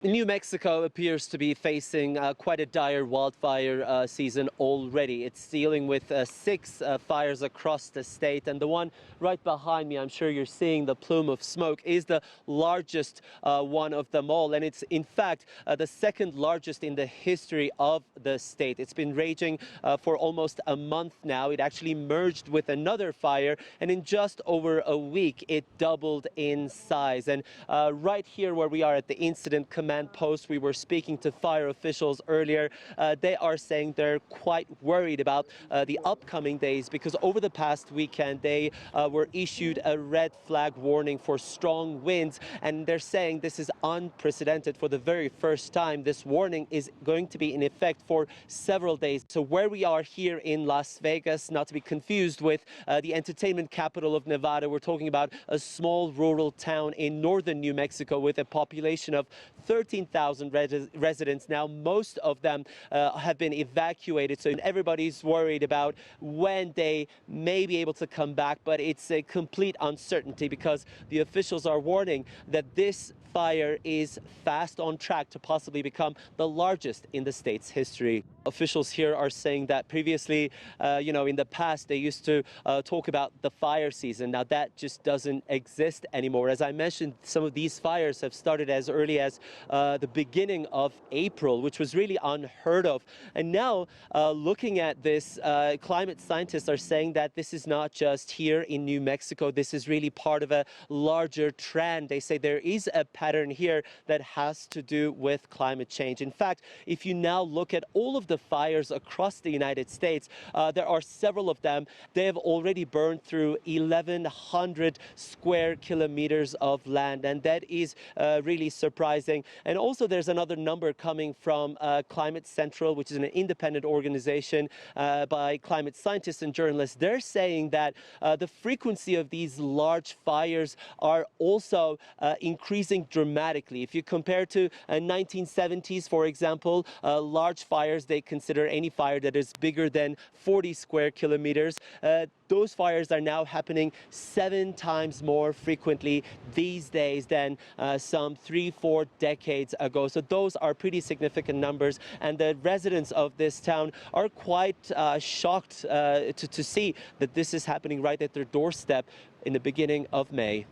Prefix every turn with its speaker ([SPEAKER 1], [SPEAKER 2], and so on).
[SPEAKER 1] New Mexico appears to be facing quite a dire wildfire season already. It's dealing with 6 fires across the state, and the one right behind me, I'm sure you're seeing the plume of smoke, is the largest one of them all, and it's in fact the second largest in the history of the state. It's been raging for almost a month now. It actually merged with another fire, and in just over a week it doubled in size. And right here where we are at the incident command post, we were speaking to fire officials earlier. They are saying they're quite worried about the upcoming days, because over the past weekend they were issued a red flag warning for strong winds, and they're saying this is unprecedented. For the very first time, this warning is going to be in effect for several days. So where we are here in Las Vegas, not to be confused with the entertainment capital of Nevada, we're talking about a small rural town in northern New Mexico with a population of 13,000 residents. Now, most of them have been evacuated, so everybody's worried about when they may be able to come back, but it's a complete uncertainty because the officials are warning that this fire is fast on track to possibly become the largest in the state's history. Officials here are saying that previously, in the past, they used to talk about the fire season. Now that just doesn't exist anymore. As I mentioned, some of these fires have started as early as the beginning of April, which was really unheard of. And now, looking at this, climate scientists are saying that this is not just here in New Mexico. This is really part of a larger trend. They say there is a pattern here that has to do with climate change. In fact, if you now look at all of the fires across the United States, there are several of them. They have already burned through 1,100 square kilometers of land, and that is really surprising. And also there's another number coming from Climate Central, which is an independent organization by climate scientists and journalists. They're saying that the frequency of these large fires are also increasing dramatically. If you compare to 1970s, for example, large fires, they consider any fire that is bigger than 40 square kilometers. Those fires are now happening 7 times more frequently these days than some 3-4 decades ago. So those are pretty significant numbers, and the residents of this town are quite shocked to see that this is happening right at their doorstep in the beginning of May.